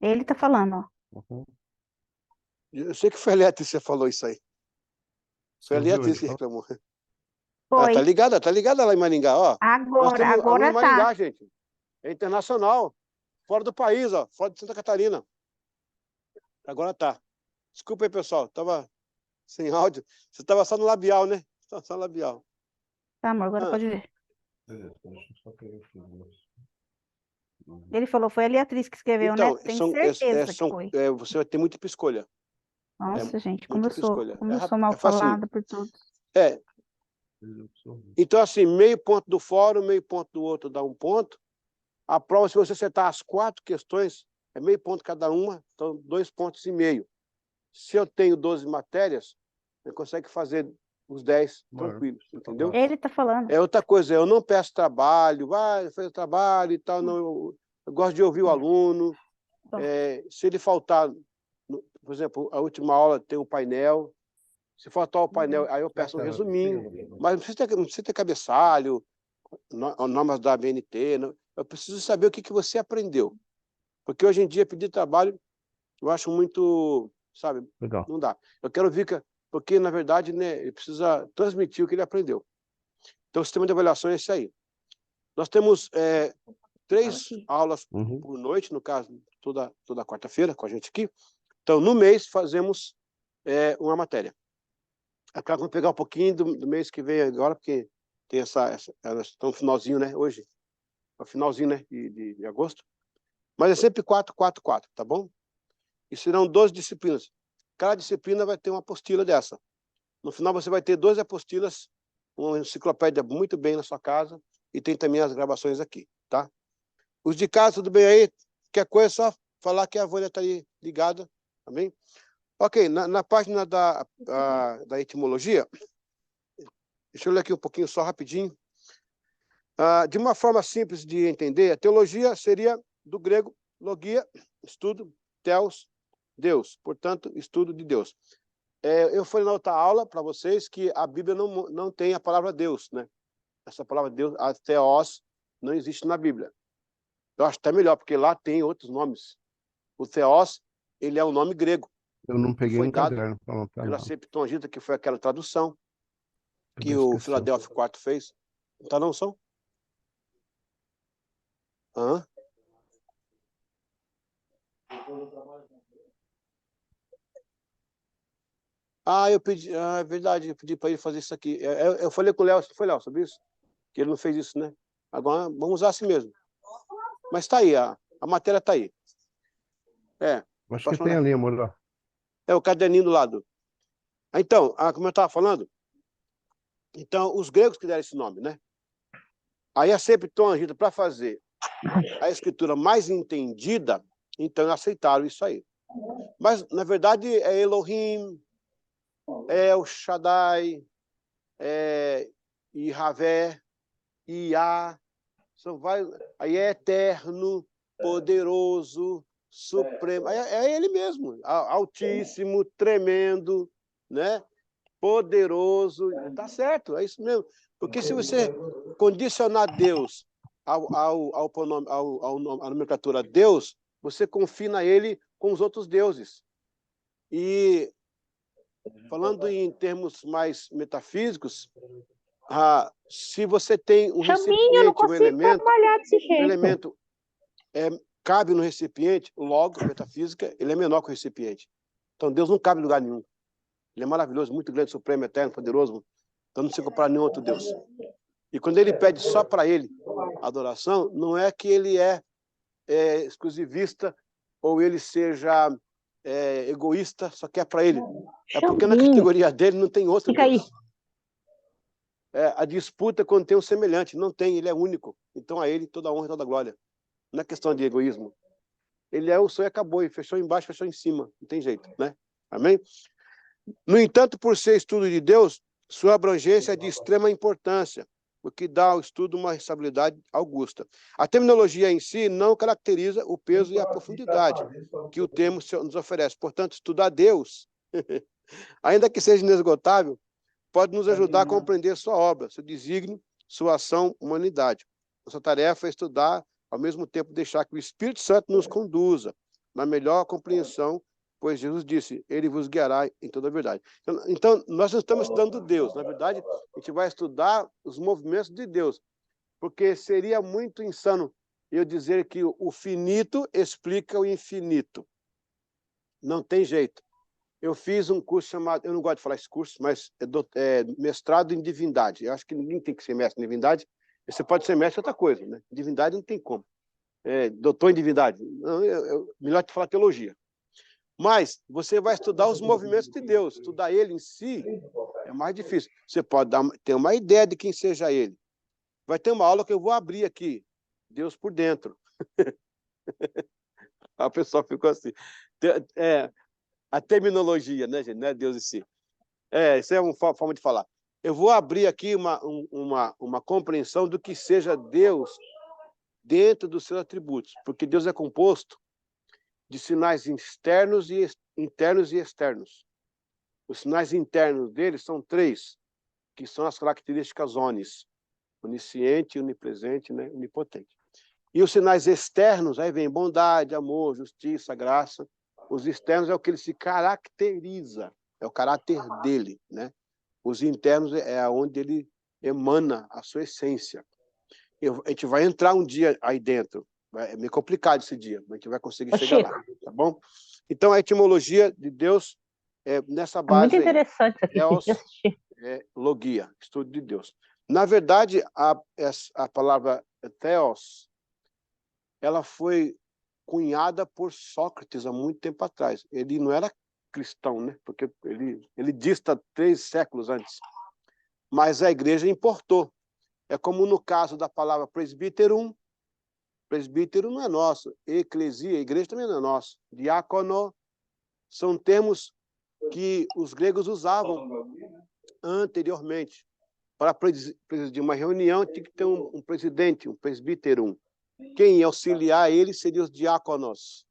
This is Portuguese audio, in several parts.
Ele tá falando, ó. Uhum. Eu sei que foi a Leatriz que você falou isso aí. Foi a Você viu Leatriz ele que falando? reclamou. Ela Foi. tá ligada lá em Maringá, ó. Nós Agora, temos aluno em agora tá. Maringá, gente. É internacional. Fora do país, ó. Fora de Santa Catarina. Agora tá. Desculpa aí, pessoal. Tava sem áudio. Você tava só no labial, né? Só no labial. Tá, amor, agora Ah, pode ver. Beleza, deixa eu só pegar aqui. Ele falou, foi ali a atriz que escreveu, né? então, Tem certeza que foi. você vai ter muita escolha. Nossa, gente, como Muita escolha. eu sou mal Facinho. falada por todos. É. Então, assim, meio ponto do fórum, meio ponto do outro dá um ponto. A prova, se você acertar as 4 questões, é meio ponto cada uma, então 2,5 pontos. Se eu tenho 12 matérias, você consegue fazer os 10 tranquilos, entendeu? Ele tá falando. É outra coisa, eu não peço trabalho, vai fazer trabalho e tal, não, eu gosto de ouvir o aluno. Se ele faltar, por exemplo, a última aula tem um painel, se faltar o painel, aí eu peço um resuminho, mas não precisa ter cabeçalho, normas da ABNT, não. Eu preciso saber o que você aprendeu. Porque hoje em dia, pedir trabalho, eu acho muito, sabe, Legal. não dá. Eu quero ver, porque, na verdade, né, ele precisa transmitir o que ele aprendeu. Então, o sistema de avaliação é esse aí. Nós temos 3 aulas por noite, no caso, toda quarta-feira, com a gente aqui. Então, no mês, fazemos uma matéria. Acaba vamos pegar um pouquinho do mês que vem agora, porque tem nós estamos no finalzinho, né, hoje. No finalzinho, né, de agosto. Mas é sempre 4, 4, 4, tá bom? E serão 12 disciplinas. Cada disciplina vai ter uma apostila dessa. No final você vai ter 12 apostilas, uma enciclopédia muito bem na sua casa, e tem também as gravações aqui, tá? Os de casa, tudo bem aí? Qualquer coisa, é só falar que a Vânia está aí ligada, tá bem? Ok, na página da etimologia, deixa eu ler aqui um pouquinho só rapidinho. De uma forma simples de entender, a teologia seria do grego logia, estudo, theos, Deus, portanto, estudo de Deus. Eu falei na outra aula para vocês que a Bíblia não tem a palavra Deus, né? Essa palavra Deus, a theos, não existe na Bíblia. Eu acho até melhor, porque lá tem outros nomes. O theos, ele é um nome grego. Eu não peguei foi um dado caderno para anotar pela nada. Septuaginta, que foi aquela tradução que Eu o esqueci. Filadélfio IV fez. Tá não, são? Hã? Eu pedi, é verdade, eu pedi para ele fazer isso aqui. Eu falei com o Léo, foi Léo, sobre isso? Que ele não fez isso, né? Agora vamos usar assim mesmo. Mas está aí, a matéria está aí. Acho que tem ali, amor. Ó. É o caderninho do lado. Então, como eu estava falando, então, os gregos que deram esse nome, né? Aí a Septuaginta, para fazer a escritura mais entendida, então aceitaram isso aí. Mas, na verdade, é Elohim, é o Shaddai, é Yahvé, Iá, são vários, aí é eterno, poderoso, supremo, é ele mesmo, altíssimo, tremendo, né? Poderoso, tá certo, é isso mesmo. Porque se você condicionar Deus ao pronome, à nomenclatura Deus, você confina ele com os outros deuses. E, falando em termos mais metafísicos, se você tem um recipiente, um elemento cabe no recipiente, logo, metafísica, ele é menor que o recipiente. Então, Deus não cabe em lugar nenhum. Ele é maravilhoso, muito grande, supremo, eterno, poderoso, então não se compara a nenhum outro Deus. E quando ele pede só para ele adoração, não é que ele é exclusivista ou ele seja egoísta, só quer para ele. É porque na categoria dele não tem outro Deus. A disputa é quando tem um semelhante, não tem, ele é único. Então a ele toda a honra e toda a glória. Não é questão de egoísmo. Ele é o sonho e acabou, e fechou embaixo, fechou em cima, não tem jeito, né? Amém? No entanto, por ser estudo de Deus, sua abrangência é de extrema importância, o que dá ao estudo uma responsabilidade augusta. A terminologia em si não caracteriza o peso e a profundidade que o termo nos oferece. Portanto, estudar Deus, ainda que seja inesgotável, pode nos ajudar a compreender sua obra, seu desígnio, sua ação, humanidade. Nossa tarefa é estudar, ao mesmo tempo deixar que o Espírito Santo nos conduza, na melhor compreensão, pois Jesus disse, ele vos guiará em toda a verdade. Então, nós não estamos estudando Deus, na verdade, a gente vai estudar os movimentos de Deus, porque seria muito insano eu dizer que o finito explica o infinito. Não tem jeito. Eu fiz um curso chamado, eu não gosto de falar esse curso, mas é mestrado em divindade. Eu acho que ninguém tem que ser mestre em divindade. Você pode ser mestre em outra coisa, né? Divindade não tem como. Doutor em divindade. Não, melhor te falar teologia. Mas você vai estudar os movimentos de Deus. Estudar ele em si é mais difícil. Você pode ter uma ideia de quem seja ele. Vai ter uma aula que eu vou abrir aqui. Deus por dentro. A pessoa ficou assim. A terminologia, né, gente? Não é Deus em si. Isso é uma forma de falar. Eu vou abrir aqui uma compreensão do que seja Deus dentro dos seus atributos, porque Deus é composto de sinais internos e externos. Os sinais internos dele são 3, que são as características onis: onisciente, onipresente, né, onipotente. E os sinais externos, aí vem bondade, amor, justiça, graça. Os externos é o que ele se caracteriza, é o caráter dele, né? Os internos é onde ele emana a sua essência. A gente vai entrar um dia aí dentro, é meio complicado esse dia, mas a gente vai conseguir chegar lá, tá bom? Então, a etimologia de Deus é nessa base. Muito interessante isso aqui, Theos, assistir. Logia, estudo de Deus. Na verdade, a palavra Theos, ela foi cunhada por Sócrates há muito tempo atrás. Ele não era cristão, né? Porque ele dista 3 séculos antes. Mas a igreja importou. É como no caso da palavra presbíterum. Presbítero não é nosso. Eclesia, igreja também não é nosso. Diácono são termos que os gregos usavam anteriormente. Para presidir uma reunião, tinha que ter um presidente, um presbíterum. Quem ia auxiliar ele seria os diáconos.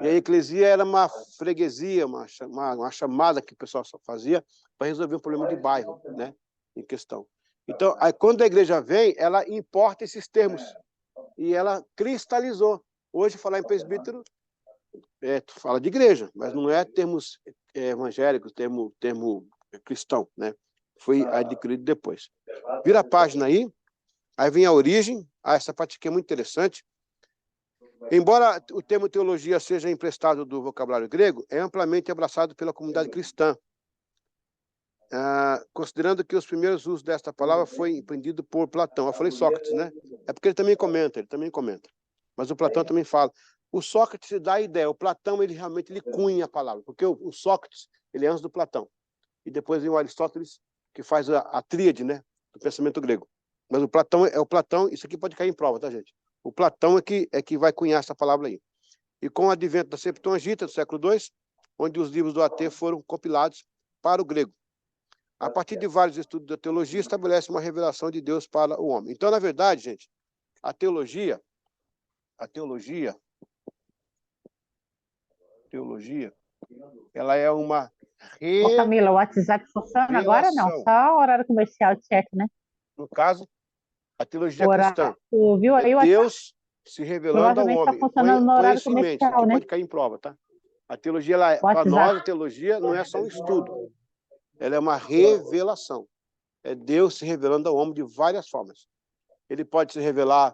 E a eclesia era uma freguesia, uma chamada que o pessoal só fazia para resolver um problema de bairro, né, em questão. Então, aí, quando a igreja vem, ela importa esses termos e ela cristalizou. Hoje, falar em presbítero, tu fala de igreja, mas não é termos evangélicos, termo cristão, né? Foi adquirido depois. Vira a página aí. Aí vem a origem. Essa parte aqui é muito interessante. Embora o termo teologia seja emprestado do vocabulário grego, é amplamente abraçado pela comunidade cristã, considerando que os primeiros usos desta palavra foi empreendido por Platão. Eu falei Sócrates, né? É porque ele também comenta. Mas o Platão também fala. O Sócrates dá a ideia, o Platão ele realmente cunha a palavra, porque o Sócrates ele é antes do Platão. E depois vem o Aristóteles, que faz a tríade, né, do pensamento grego. Mas o Platão é o Platão, isso aqui pode cair em prova, tá, gente? O Platão é que vai cunhar essa palavra aí. E com o advento da Septuaginta, do século II, onde os livros do AT foram compilados para o grego. A partir de vários estudos da teologia, estabelece uma revelação de Deus para o homem. Então, na verdade, gente, a teologia, ela é uma Ô, Camila, o WhatsApp funciona agora? Não, só horário comercial de cheque, né? No caso, a teologia cristã. Tu viu aí o Deus se revelando ao homem. Tá funcionando no horário comercial, aqui né? pode cair em prova, tá? A teologia, para nós, a teologia não é só um estudo. Ela é uma revelação. É Deus se revelando ao homem de várias formas. Ele pode se revelar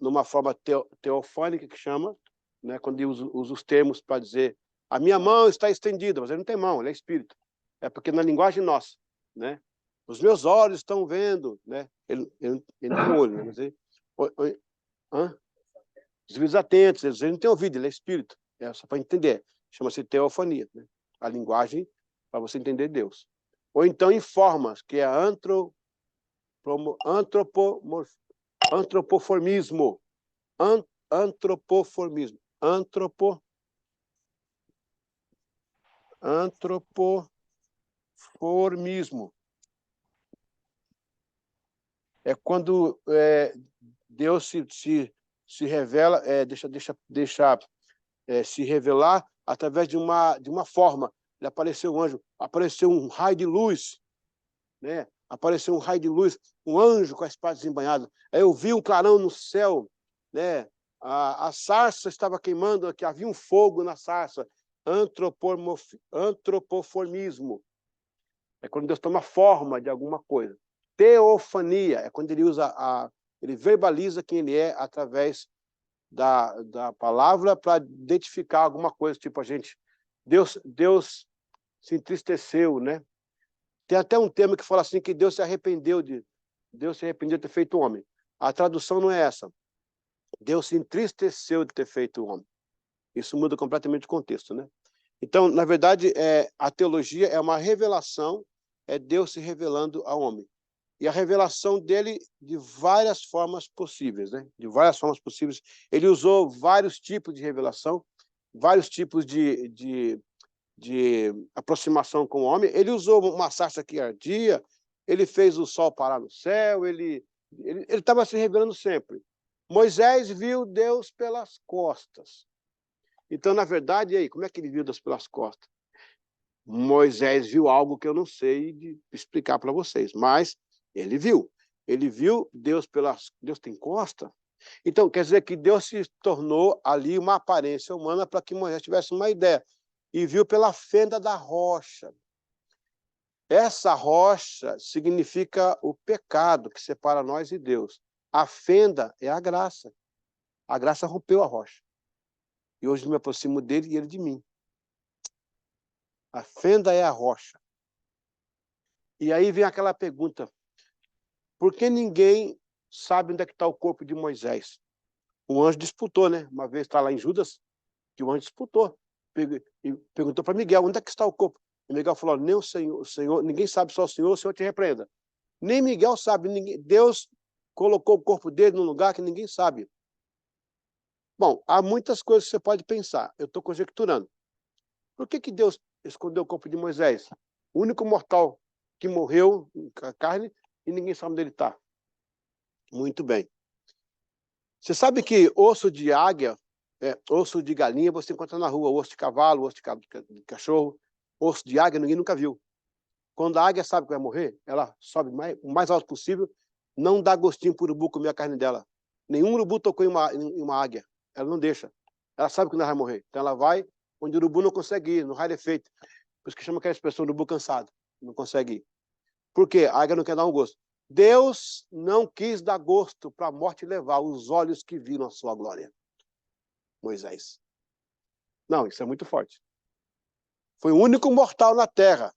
numa forma teofânica, que chama, né, quando ele usa os termos para dizer a minha mão está estendida, mas ele não tem mão, ele é espírito. É porque na linguagem nossa, né? Os meus olhos estão vendo, né? Ele tem olho, né? Mas os ouvidos atentos, ele não tem ouvido, ele é espírito. É só para entender. Chama-se teofania, né? A linguagem para você entender Deus. Ou então em formas, que é antropoformismo. Antropoformismo. É quando Deus se revela, deixa se revelar através de uma forma. Ele apareceu um anjo, apareceu um raio de luz, né? Apareceu um raio de luz, um anjo com a espada desembainhada. Aí eu vi um clarão no céu, né? A sarça estava queimando, que havia um fogo na sarça. Antropoformismo. É quando Deus toma forma de alguma coisa. Teofania é quando ele ele verbaliza quem ele é através da palavra para identificar alguma coisa, tipo Deus se entristeceu, né? Tem até um termo que fala assim que Deus se arrependeu de ter feito homem. A tradução não é essa. Deus se entristeceu de ter feito o homem. Isso muda completamente o contexto, né? Então, na verdade, a teologia é uma revelação, é Deus se revelando ao homem. E a revelação dele de várias formas possíveis, né? De várias formas possíveis. Ele usou vários tipos de revelação, vários tipos de aproximação com o homem. Ele usou uma sarça que ardia, ele fez o sol parar no céu, ele estava se revelando sempre. Moisés viu Deus pelas costas. Então, na verdade, e aí, como é que ele viu Deus pelas costas? Moisés viu algo que eu não sei explicar para vocês, mas ele viu. Ele viu Deus pelas... Deus tem costa? Então, quer dizer que Deus se tornou ali uma aparência humana para que Moisés tivesse uma ideia. E viu pela fenda da rocha. Essa rocha significa o pecado que separa nós e Deus. A fenda é a graça. A graça rompeu a rocha. E hoje eu me aproximo dele e ele de mim. A fenda é a rocha. E aí vem aquela pergunta: por que ninguém sabe onde é que está o corpo de Moisés? O anjo disputou, né? Uma vez está lá em Judas, que o anjo disputou. E perguntou para Miguel: onde é que está o corpo? E Miguel falou: nem o Senhor, ninguém sabe, só o Senhor te repreenda. Nem Miguel sabe, Deus colocou o corpo dele num lugar que ninguém sabe. Bom, há muitas coisas que você pode pensar. Eu estou conjecturando. Por que Deus escondeu o corpo de Moisés? O único mortal que morreu com a carne e ninguém sabe onde ele está. Muito bem. Você sabe que osso de águia, osso de galinha, você encontra na rua, osso de cavalo, osso de cachorro, osso de águia, ninguém nunca viu. Quando a águia sabe que vai morrer, ela sobe o mais alto possível, não dá gostinho para o urubu comer a carne dela. Nenhum urubu tocou em uma águia. Ela não deixa. Ela sabe que não vai morrer. Então ela vai onde o urubu não consegue ir, no raio de efeito. Por isso que chama aquela expressão urubu cansado. Não consegue ir. Por quê? A águia não quer dar um gosto. Deus não quis dar gosto para a morte levar os olhos que viram a sua glória. Moisés. Não, isso é muito forte. Foi o único mortal na terra.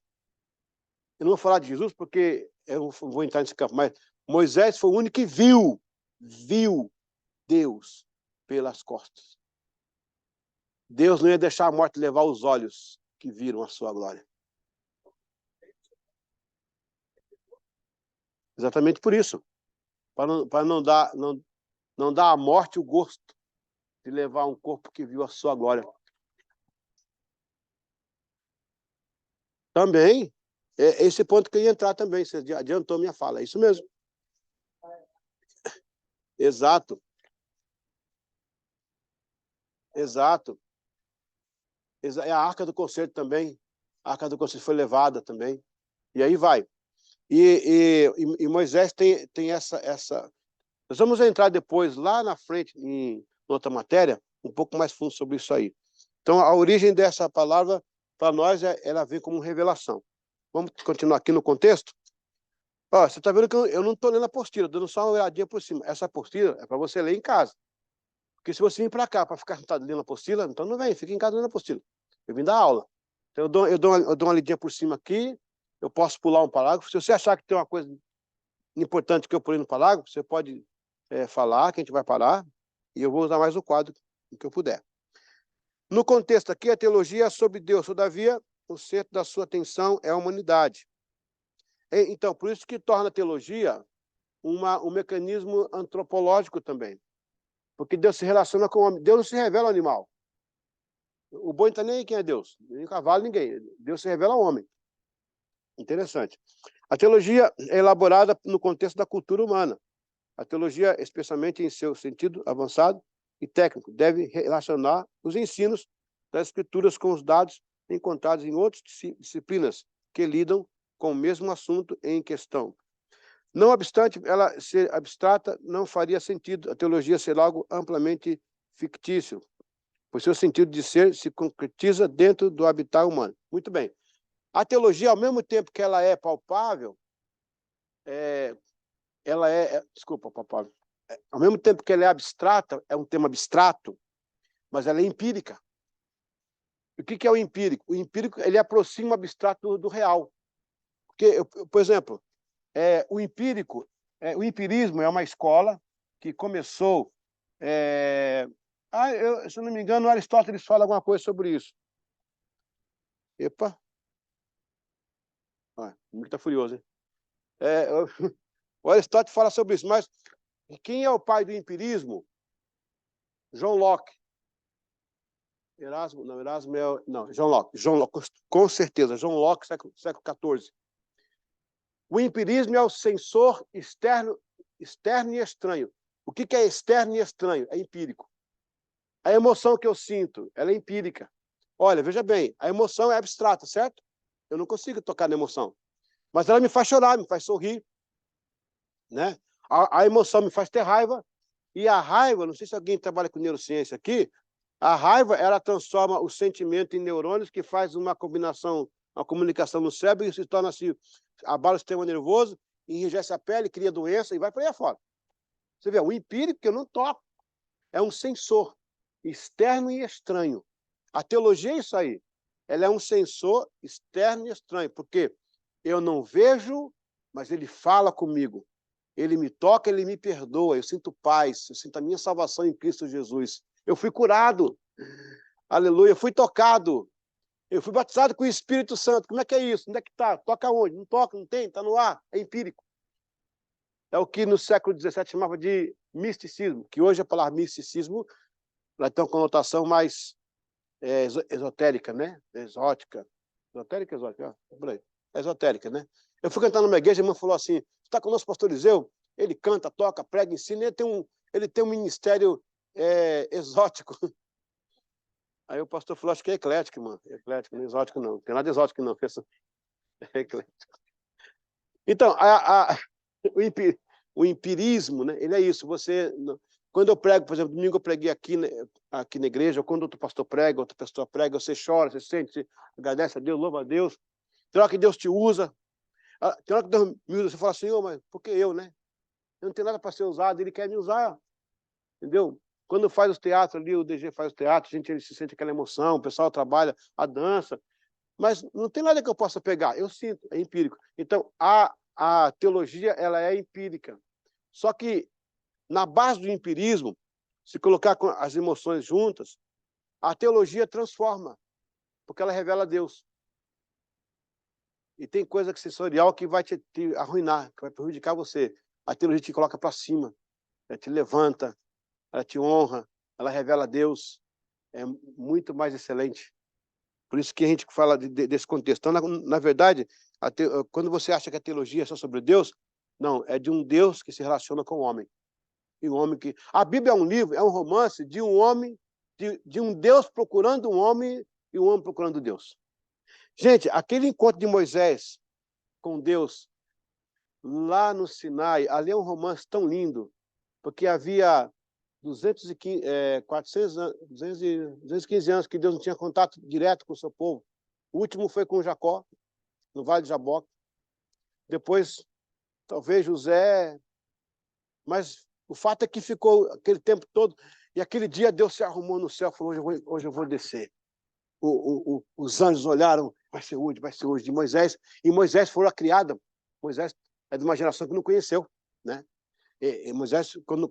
Eu não vou falar de Jesus porque eu não vou entrar nesse campo, mas Moisés foi o único que viu Deus pelas costas. Deus não ia deixar a morte levar os olhos que viram a sua glória. Exatamente por isso. Para não dar à morte o gosto de levar um corpo que viu a sua glória. Também, esse ponto que eu ia entrar também, você adiantou minha fala, é isso mesmo. Exato. Exato. É a Arca do Concerto também. A Arca do Concerto foi levada também. E aí vai. E Moisés tem essa... Nós vamos entrar depois, lá na frente, em outra matéria, um pouco mais fundo sobre isso aí. Então, a origem dessa palavra, para nós, ela vem como revelação. Vamos continuar aqui no contexto? Ó, você está vendo que eu não estou lendo a apostila, dando só uma olhadinha por cima. Essa apostila é para você ler em casa. Porque se você vir para cá para ficar lendo a apostila, então não vem, fica em casa lendo a apostila. Eu vim dar aula. Então eu dou uma lidinha por cima aqui, eu posso pular um parágrafo. Se você achar que tem uma coisa importante que eu pulei no parágrafo, você pode falar, que a gente vai parar, e eu vou usar mais o quadro que eu puder. No contexto aqui, a teologia é sobre Deus, todavia, o centro da sua atenção é a humanidade. Então, por isso que torna a teologia um mecanismo antropológico também. Porque Deus se relaciona com o homem. Deus não se revela ao animal. O boi não está nem aí quem é Deus. Nem o cavalo, ninguém. Deus se revela ao homem. Interessante. A teologia é elaborada no contexto da cultura humana. A teologia, especialmente em seu sentido avançado e técnico, deve relacionar os ensinos das escrituras com os dados encontrados em outras disciplinas que lidam com o mesmo assunto em questão. Não obstante ela ser abstrata, não faria sentido a teologia ser algo amplamente fictício, pois seu sentido de ser se concretiza dentro do habitat humano. Muito bem. A teologia, ao mesmo tempo que ela é palpável, desculpa, palpável. Ao mesmo tempo que ela é abstrata, é um tema abstrato, mas ela é empírica. O que é o empírico? O empírico, ele aproxima o abstrato do real. Porque, por exemplo, o empirismo é uma escola que começou... se eu não me engano, Aristóteles fala alguma coisa sobre isso. Epa! O mundo está furioso, hein? O Aristóteles fala sobre isso, mas quem é o pai do empirismo? John Locke. Erasmo é... Não, John Locke, com certeza, John Locke, século XIV. O empirismo é o sensor externo e estranho. O que é externo e estranho? É empírico. A emoção que eu sinto, ela é empírica. Olha, veja bem, a emoção é abstrata, certo? Eu não consigo tocar na emoção. Mas ela me faz chorar, me faz sorrir, né? A emoção me faz ter raiva. E a raiva, não sei se alguém trabalha com neurociência aqui, a raiva, ela transforma o sentimento em neurônios que faz uma combinação, uma comunicação no cérebro e se torna assim, abala o sistema nervoso, enrijece a pele, cria doença e vai para aí afora. Você vê, o empírico que eu não toco é um sensor externo e estranho. A teologia é isso aí. Ela é um sensor externo e estranho, porque eu não vejo, mas ele fala comigo. Ele me toca, ele me perdoa. Eu sinto paz, eu sinto a minha salvação em Cristo Jesus. Eu fui curado. Aleluia. Eu fui tocado. Eu fui batizado com o Espírito Santo. Como é que é isso? Onde é que está? Toca onde? Não toca, não tem, está no ar. É empírico. É o que no século XVII chamava de misticismo, que hoje a palavra misticismo ela tem uma conotação mais esotérica, né? Exótica. Esotérica, exótica? Por aí. Esotérica, né? Eu fui cantar numa igreja, a irmã falou assim, está com o nosso pastor Eliseu? Ele canta, toca, prega, ensina, ele tem um ministério exótico. Aí o pastor falou, acho que é eclético, mano. Eclético, não é exótico, não. Não tem nada de exótico, não. É eclético. Então, o empirismo, né? Ele é isso. Quando eu prego, por exemplo, domingo eu preguei aqui na igreja, ou quando outro pastor prega, outra pessoa prega, você chora, você sente, você agradece a Deus, louva a Deus. Tem hora que Deus te usa. Tem hora que Deus me usa, você fala assim, mas por que eu, né? Eu não tenho nada para ser usado, ele quer me usar. Entendeu? Quando faz os teatros ali, o DG faz o teatro, ele se sente aquela emoção, o pessoal trabalha a dança, mas não tem nada que eu possa pegar, eu sinto, é empírico. Então, a teologia, ela é empírica. Só que, na base do empirismo, se colocar as emoções juntas, a teologia transforma, porque ela revela Deus. E tem coisa sensorial que vai te arruinar, que vai prejudicar você. A teologia te coloca para cima, ela te levanta, ela te honra, ela revela Deus. É muito mais excelente. Por isso que a gente fala desse contexto. Então, na verdade, quando você acha que a teologia é só sobre Deus, não, é de um Deus que se relaciona com o homem. E um homem que... A Bíblia é um livro, é um romance de um homem, de um Deus procurando um homem e um homem procurando Deus. Gente, aquele encontro de Moisés com Deus, lá no Sinai, ali é um romance tão lindo, porque havia 215 anos que Deus não tinha contato direto com o seu povo. O último foi com Jacó, no Vale de Jaboque. Depois, talvez José. Mas o fato é que ficou aquele tempo todo, e aquele dia Deus se arrumou no céu e falou, hoje eu vou descer. Os anjos olharam, vai ser hoje, de Moisés. E Moisés foi a criada. Moisés é de uma geração que não conheceu, né? E Moisés, quando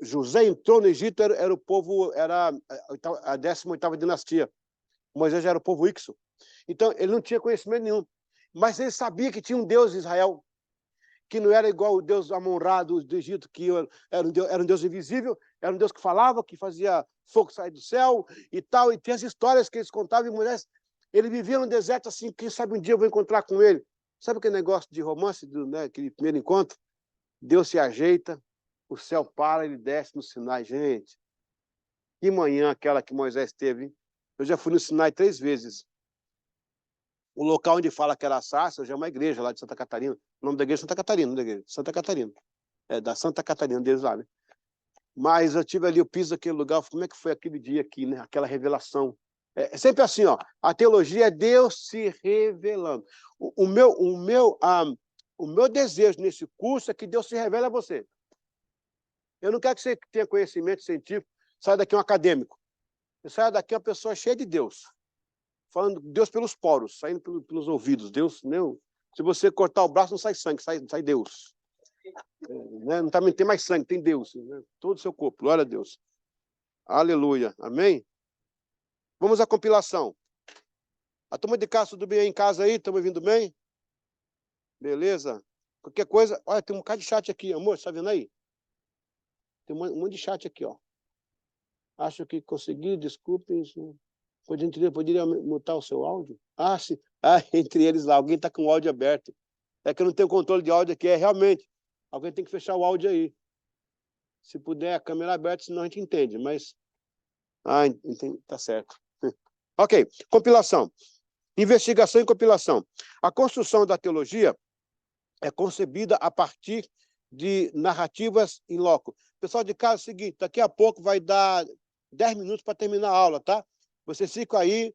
José entrou no Egito, era o povo, era a 18ª dinastia. Moisés já era o povo Ixo. Então, ele não tinha conhecimento nenhum. Mas ele sabia que tinha um Deus em Israel, que não era igual o Deus Amon-Ra do Egito, que era um Deus invisível, era um Deus que falava, que fazia fogo sair do céu e tal. E tem as histórias que eles contavam. E Moisés, ele vivia no deserto assim, quem sabe um dia eu vou encontrar com ele. Sabe aquele negócio de romance, né, aquele primeiro encontro? Deus se ajeita, o céu para, ele desce no Sinai. Gente, que manhã aquela que Moisés teve, hein? Eu já fui no Sinai 3 vezes. O local onde fala que era a sarça, já é uma igreja lá de Santa Catarina. O nome da igreja é Santa Catarina, não da igreja, Santa Catarina. É da Santa Catarina deles lá, né? mas eu tive ali, eu piso naquele lugar, como é que foi aquele dia aqui, né? Aquela revelação. É sempre assim, ó, a teologia é Deus se revelando. O meu desejo nesse curso é que Deus se revele a você. Eu não quero que você tenha conhecimento científico, saia daqui um acadêmico. Você saia daqui uma pessoa cheia de Deus, falando Deus pelos poros, saindo pelos ouvidos. Deus, não. Se você cortar o braço, não sai sangue, sai Deus. Né? Não tem mais sangue, tem Deus. Né? Todo o seu corpo, glória a Deus. Aleluia, amém? Vamos à compilação. A turma de casa, tudo bem aí em casa aí? Estamos vindo bem? Beleza? Qualquer coisa, olha, tem um bocado de chat aqui, amor, está vendo aí? Tem um monte de chat aqui, ó. Acho que consegui, desculpe. Poderia mutar o seu áudio? Ah, sim. Ah, entre eles lá, alguém está com o áudio aberto. É que eu não tenho controle de áudio aqui, realmente. Alguém tem que fechar o áudio aí. Se puder, a câmera aberta, senão a gente entende, mas... Ah, tá certo. Ok, compilação. Investigação e compilação. A construção da teologia é concebida a partir de narrativas in loco. Pessoal de casa, é o seguinte, daqui a pouco vai dar 10 minutos para terminar a aula, tá? Vocês ficam aí,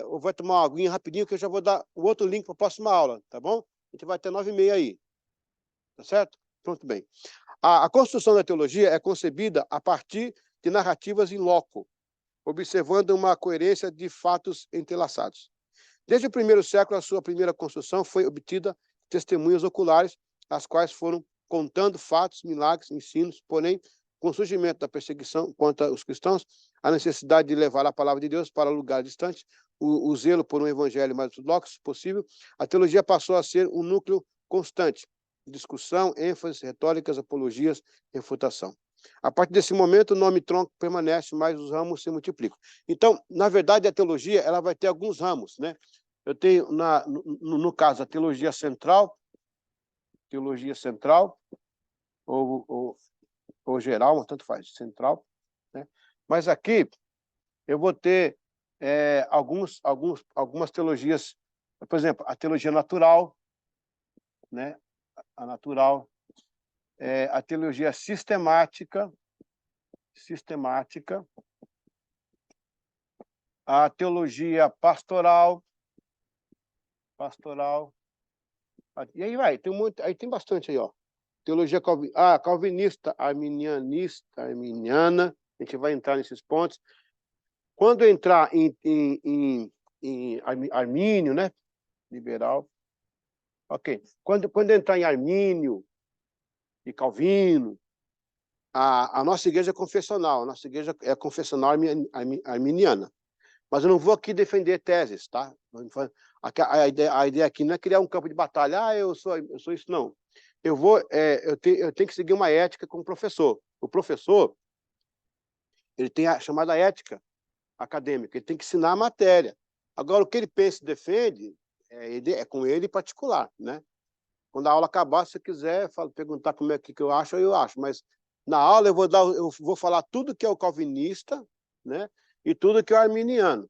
eu vou tomar uma aguinha rapidinho, que eu já vou dar o outro link para a próxima aula, tá bom? A gente vai ter 9h30 aí. Tá certo? Pronto, bem. A construção da teologia é concebida a partir de narrativas in loco, observando uma coerência de fatos entrelaçados. Desde o primeiro século, a sua primeira construção foi obtida de testemunhas oculares, as quais foram contando fatos, milagres, ensinos, porém, com o surgimento da perseguição contra os cristãos, a necessidade de levar a palavra de Deus para lugares distantes, o zelo por um evangelho mais ortodoxo possível, a teologia passou a ser um núcleo constante de discussão, ênfase, retóricas, apologias, refutação. A partir desse momento, o nome tronco permanece, mas os ramos se multiplicam. Então, na verdade, a teologia ela vai ter alguns ramos, né? Eu tenho, no caso, a teologia central ou geral, mas tanto faz, central, né? Mas aqui eu vou ter algumas teologias, por exemplo, a teologia natural, né? A natural, a teologia sistemática, a teologia pastoral, e aí vai, tem muito, aí tem bastante aí, ó. Teologia calvinista, arminiana, a gente vai entrar nesses pontos. Quando entrar em Armínio, né? Liberal. Ok. Quando entrar em Armínio e Calvino, a nossa igreja é confessional, a nossa igreja é confessional arminiana. Mas eu não vou aqui defender teses, tá? A ideia aqui não é criar um campo de batalha. Eu sou isso, não. Eu tenho que seguir uma ética com o professor. O professor, ele tem a chamada ética acadêmica, ele tem que ensinar a matéria. Agora, o que ele pensa e defende é com ele em particular, né? Quando a aula acabar, se você quiser perguntar como é que eu acho, mas na aula eu vou falar tudo que é o calvinista, né? E tudo que é o arminiano.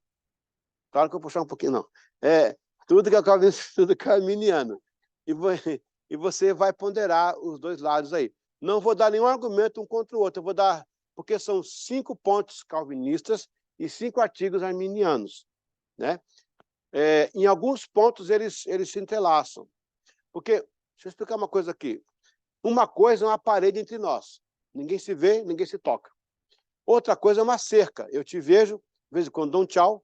Claro que eu vou puxar um pouquinho, não. Tudo que é o calvinista, tudo que é o arminiano. E você vai ponderar os dois lados aí. Não vou dar nenhum argumento um contra o outro, eu vou dar, porque são 5 pontos calvinistas e 5 artigos arminianos, né? Em alguns pontos eles se entrelaçam. Porque, deixa eu explicar uma coisa aqui. Uma coisa é uma parede entre nós. Ninguém se vê, ninguém se toca. Outra coisa é uma cerca. Eu te vejo, de vez em quando dou um tchau,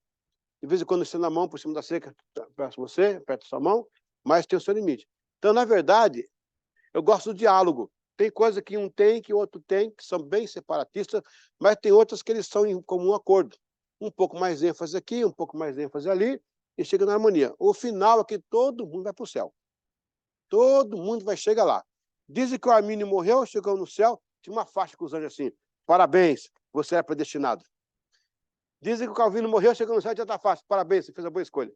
de vez em quando estendo a mão por cima da cerca, perto você, perto da sua mão, mas tem o seu limite. Então, na verdade, eu gosto do diálogo. Tem coisa que um tem, que o outro tem, que são bem separatistas, mas tem outras que eles são em comum acordo. Um pouco mais ênfase aqui, um pouco mais ênfase ali, e chega na harmonia. O final é que todo mundo vai para o céu. Todo mundo vai chegar lá. Dizem que o Armínio morreu, chegou no céu, tinha uma faixa com os anjos assim: parabéns, você é predestinado. Dizem que o Calvino morreu, chegou no céu, já está fácil, parabéns, você fez a boa escolha.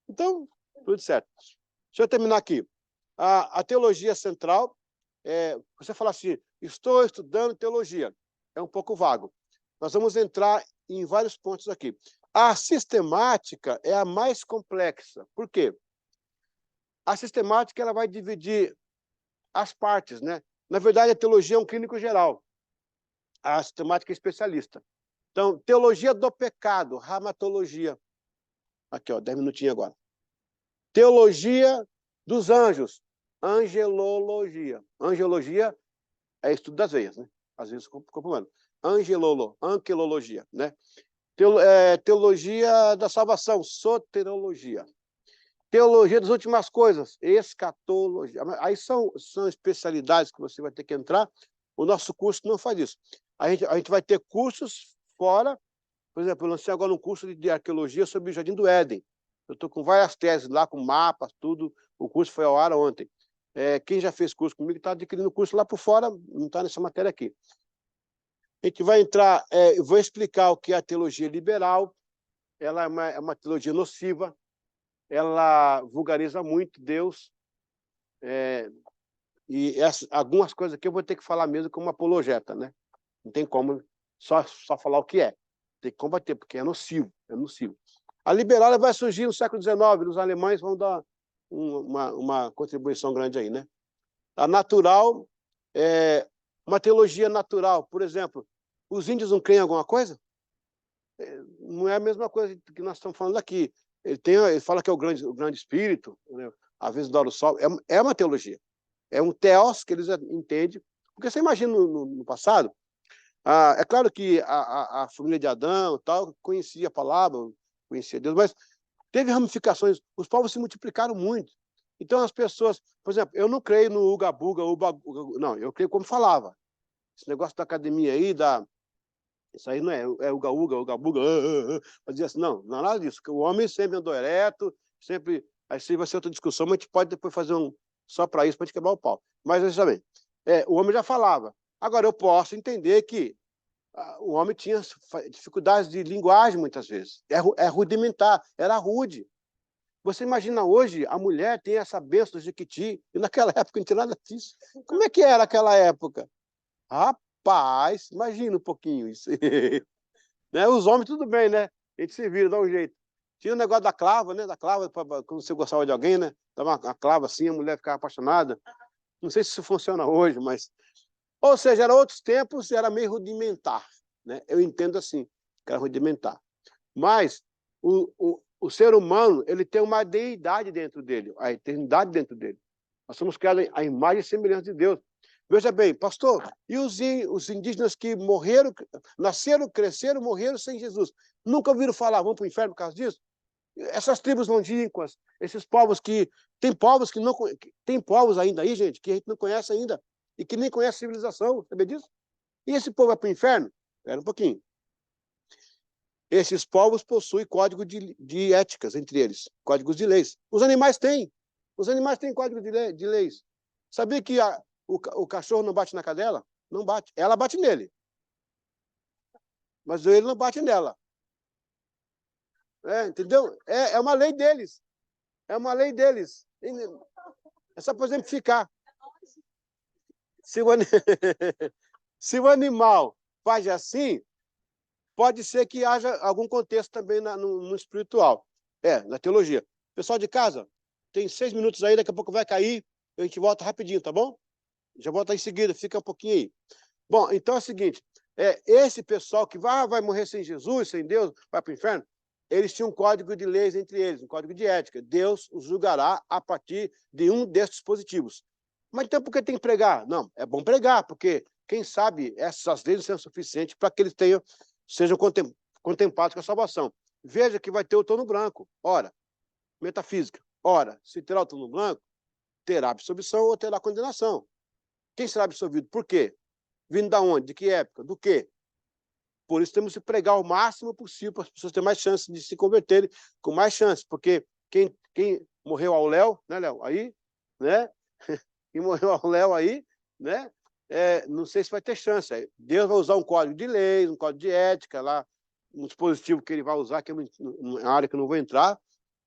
Então, tudo certo. Deixa eu terminar aqui. A teologia central, você fala assim, estou estudando teologia. É um pouco vago. Nós vamos entrar em vários pontos aqui. A sistemática é a mais complexa. Por quê? A sistemática ela vai dividir as partes, né? Na verdade, a teologia é um clínico geral. a sistemática especialista. Então, teologia do pecado, ramatologia. Aqui, ó, 10 minutinhos agora. Teologia dos anjos, angelologia. Angelologia é estudo das veias, né? Às vezes, corpo humano. Anquilologia, né? Teologia da salvação, soterologia. Teologia das últimas coisas, escatologia. Aí são especialidades que você vai ter que entrar. O nosso curso não faz isso. A gente vai ter cursos fora. Por exemplo, eu lancei agora um curso de arqueologia sobre o Jardim do Éden. Eu estou com várias teses lá, com mapas, tudo. O curso foi ao ar ontem. Quem já fez curso comigo está adquirindo o curso lá por fora, não está nessa matéria aqui. A gente vai entrar, eu vou explicar o que é a teologia liberal. Ela é uma teologia nociva, ela vulgariza muito Deus, e algumas coisas aqui eu vou ter que falar mesmo como apologeta, né? Não tem como só falar o que é. Tem que combater, porque é nocivo, é nocivo. A liberal ela vai surgir no século XIX, os alemães vão dar uma contribuição grande aí, né? A natural, uma teologia natural, por exemplo, os índios não creem em alguma coisa? Não é a mesma coisa que nós estamos falando aqui. Ele fala que é o grande espírito, né? Às vezes adora o sol. É uma teologia. É um teos que eles entendem. Porque você imagina no passado, é claro que a família de Adão tal, conhecia a palavra, conhecia Deus, mas teve ramificações. Os povos se multiplicaram muito. Então as pessoas, por exemplo, eu não creio no uga-buga, não, eu creio como falava. Esse negócio da academia aí, isso aí não é uga-uga, uga-buga, fazia assim, não é nada disso, porque o homem sempre andou ereto, sempre, aí se vai ser outra discussão, mas a gente pode depois fazer só para isso, para a gente quebrar o pau. Mas, veja bem, o homem já falava. Agora, eu posso entender que o homem tinha dificuldades de linguagem, muitas vezes. É rudimentar, era rude. Você imagina hoje, a mulher tem essa bênção do Jequiti, e naquela época não tinha nada disso. Como é que era aquela época? Rapaz, imagina um pouquinho isso. Né? Os homens, tudo bem, né? A gente se vira, dá um jeito. Tinha o negócio da clava, né? Da clava, quando você gostava de alguém, né? Dava uma clava assim, a mulher ficava apaixonada. Não sei se isso funciona hoje, mas... Ou seja, eram outros tempos, era meio rudimentar, né? Eu entendo assim, que era rudimentar. Mas o ser humano, ele tem uma deidade dentro dele, a eternidade dentro dele. Nós somos criados à imagem e semelhança de Deus. Veja bem, pastor, e os indígenas que morreram, nasceram, cresceram, morreram sem Jesus? Nunca ouviram falar, vão para o inferno por causa disso? Essas tribos longínquas, esses povos que... Tem povos ainda aí, gente, que a gente não conhece ainda, e que nem conhece civilização, sabia disso? E esse povo vai para o inferno? Espera um pouquinho. Esses povos possuem código de éticas entre eles, códigos de leis. Os animais têm. Os animais têm código de leis. Sabia que o cachorro não bate na cadela? Não bate. Ela bate nele. Mas ele não bate nela. Entendeu? É uma lei deles. É uma lei deles. É só para exemplificar. Se o animal faz assim, pode ser que haja algum contexto também no espiritual. Na teologia. Pessoal de casa, tem 6 minutos aí, daqui a pouco vai cair, a gente volta rapidinho, tá bom? Já volta em seguida, fica um pouquinho aí. Bom, então é o seguinte, esse pessoal que vai morrer sem Jesus, sem Deus, vai para o inferno, eles tinham um código de leis entre eles, um código de ética. Deus os julgará a partir de um desses dispositivos. Mas então por que tem que pregar? Não, é bom pregar, porque quem sabe essas leis não são suficientes para que eles sejam contemplados com a salvação. Veja que vai ter o trono branco. Ora, metafísica. Ora, se terá o trono branco, terá absolvição ou terá condenação. Quem será absolvido? Por quê? Vindo da onde? De que época? Do quê? Por isso temos que pregar o máximo possível para as pessoas terem mais chances de se converterem, com mais chances, porque quem morreu ao Léo, né, Léo? Aí, né? Quem morreu ao Léo aí, né? Não sei se vai ter chance. Deus vai usar um código de leis, um código de ética, lá, um dispositivo que ele vai usar, que é uma área que eu não vou entrar,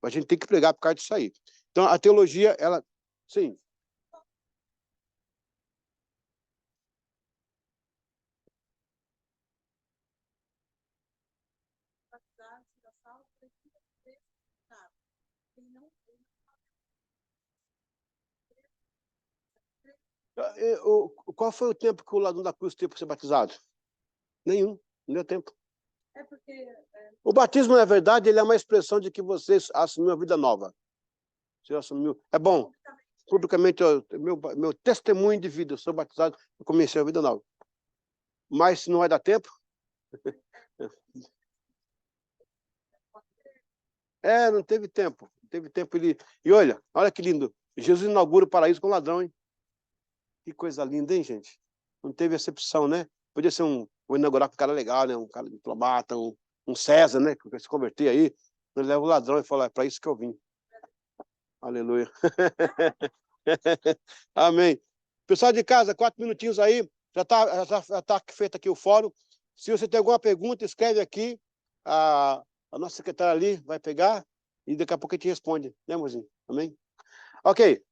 a gente tem que pregar por causa disso aí. Então, a teologia, ela... Sim. Qual foi o tempo que o ladrão da cruz teve para ser batizado? Nenhum. Não deu tempo. O batismo, na verdade, ele é uma expressão de que você assumiu a vida nova. Você assumiu. É bom. Publicamente, meu testemunho de vida, eu sou batizado, eu comecei a vida nova. Mas se não vai dar tempo... não teve tempo. Não teve tempo. E olha que lindo. Jesus inaugura o paraíso com ladrão, hein? Que coisa linda, hein, gente? Não teve acepção, né? Podia ser vou inaugurar com um cara legal, né? Um cara diplomata, um César, né? Que vai se converter aí. Ele leva o ladrão e fala, é para isso que eu vim. Aleluia. Amém. Pessoal de casa, 4 minutinhos aí. Já tá feito aqui o fórum. Se você tem alguma pergunta, escreve aqui. A nossa secretária ali vai pegar e daqui a pouco a gente responde. Né, amorzinho? Amém? Ok.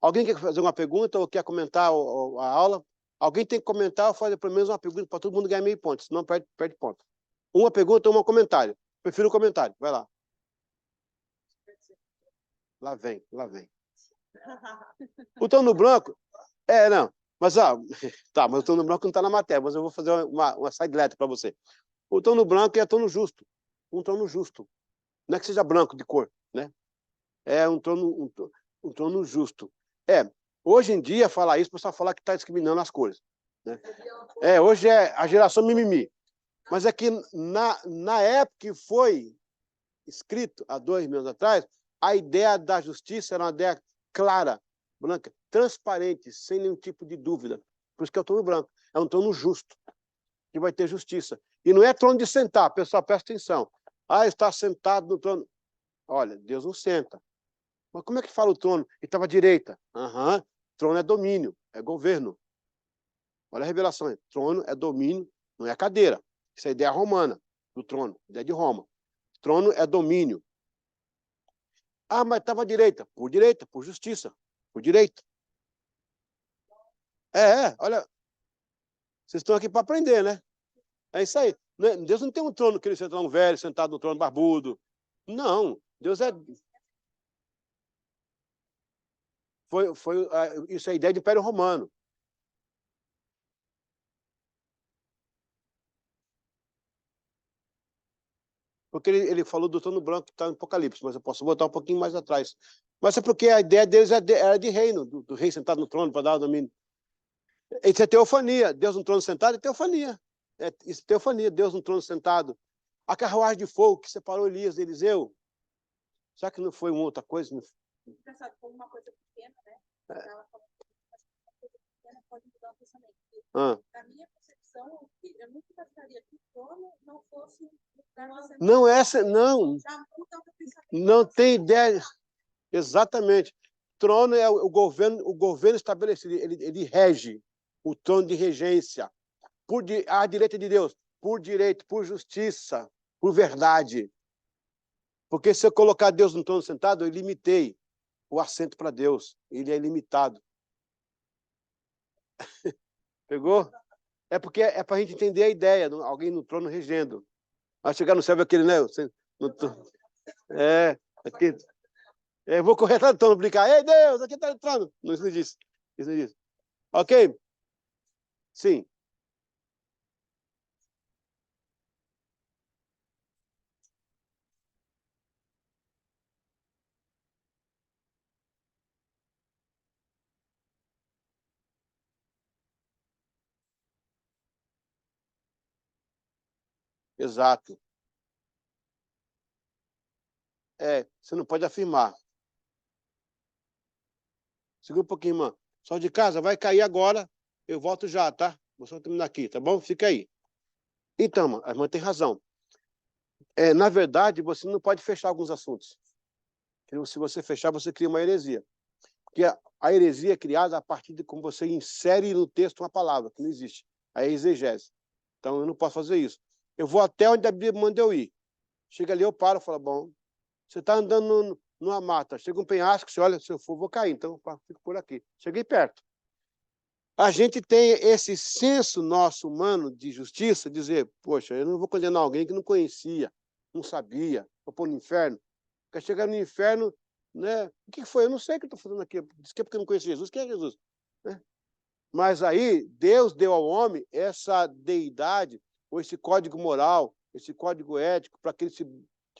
Alguém quer fazer uma pergunta ou quer comentar a aula? Alguém tem que comentar ou fazer pelo menos uma pergunta para todo mundo ganhar meio ponto, senão perde ponto. Uma pergunta ou um comentário. Prefiro o comentário. Vai lá. Lá vem. O tom no branco... não. Mas, tá, mas o tom no branco não está na matéria, mas eu vou fazer uma side-letter para você. O tom no branco é tom no justo. Um tom no justo. Não é que seja branco de cor, né? É um tom no justo. Hoje em dia, falar isso, o pessoal fala que está discriminando as cores. Né? Hoje é a geração mimimi. Mas é que na época que foi escrito, há 2.000 anos atrás, a ideia da justiça era uma ideia clara, branca, transparente, sem nenhum tipo de dúvida. Por isso que é o trono branco. É um trono justo, que vai ter justiça. E não é trono de sentar, pessoal, presta atenção. Está sentado no trono. Olha, Deus não senta. Mas como é que fala o trono? Ele estava à direita. Trono é domínio, é governo. Olha a revelação. Trono é domínio, não é cadeira. Isso é a ideia romana do trono, ideia de Roma. Trono é domínio. Mas estava à direita, por justiça, por direito. Olha, vocês estão aqui para aprender, né? É isso aí. Deus não tem um trono que ele senta um velho, sentado no trono barbudo. Não, Deus é... Isso é a ideia de Império Romano. Porque ele falou do trono branco que está no Apocalipse, mas eu posso botar um pouquinho mais atrás. Mas é porque a ideia deles era de reino, do rei sentado no trono para dar o domínio. Isso é teofania. Deus no trono sentado é teofania. Isso é teofania, Deus no trono sentado. A carruagem de fogo que separou Elias de Eliseu. Será que não foi uma outra coisa? Engraçado, foi uma coisa pequena, né? Ela falou que uma coisa pequena pode mudar o pensamento. Na minha concepção, eu nunca imaginaria que o trono não fosse Não. Não tem ideia. Exatamente. Trono é o governo estabelecido. Ele rege. O trono de regência. À direita de Deus. Por direito, por justiça, por verdade. Porque se eu colocar Deus no trono sentado, eu limitei o assento para Deus. Ele é ilimitado. Pegou? Porque é para a gente entender a ideia. Alguém no trono regendo. Vai chegar no céu aquele, né? Aqui. Eu vou correr atrás do trono, brincar. Ei, Deus, aqui está o trono. Isso não disse. Ok? Sim. Exato. Você não pode afirmar. Segura um pouquinho, irmã. Só de casa, vai cair agora. Eu volto já, tá? Vou só terminar aqui, tá bom? Fica aí. Então, a irmã tem razão. Na verdade, você não pode fechar alguns assuntos. Se você fechar, você cria uma heresia. Porque a heresia é criada a partir de como você insere no texto uma palavra, que não existe. A exegese. Então, eu não posso fazer isso. Eu vou até onde a Bíblia manda eu ir. Chega ali, eu paro e falo, bom, você está andando numa mata, chega um penhasco, você olha, se eu for, vou cair, então fico por aqui. Cheguei perto. A gente tem esse senso nosso humano de justiça, dizer, poxa, eu não vou condenar alguém que não conhecia, não sabia, vou pôr no inferno. Porque chegar no inferno, né? O que foi? Eu não sei o que eu estou fazendo aqui. Diz que é porque eu não conheço Jesus. Quem é Jesus? Né? Mas aí, Deus deu ao homem essa deidade ou esse código moral, esse código ético, para que ele se